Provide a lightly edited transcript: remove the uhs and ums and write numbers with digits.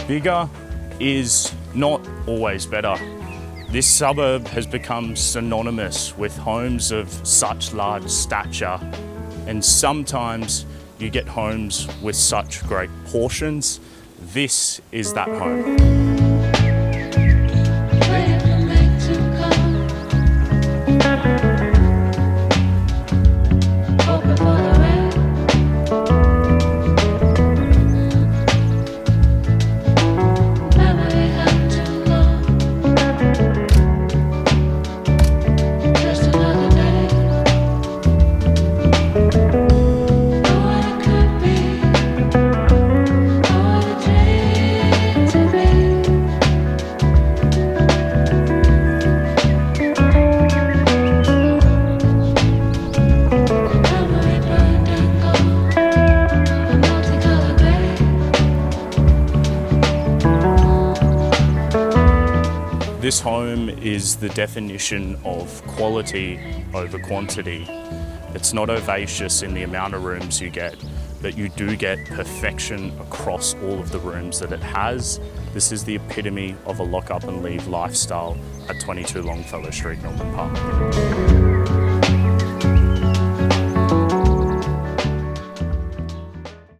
Bigger is not always better. This suburb has become synonymous with homes of such large stature, and sometimes you get homes with such great portions. This is that home. This home is the definition of quality over quantity. It's not ovacious in the amount of rooms you get, but you do get perfection across all of the rooms that it has. This is the epitome of a lock up and leave lifestyle at 22 Longfellow Street, Melbourne Park.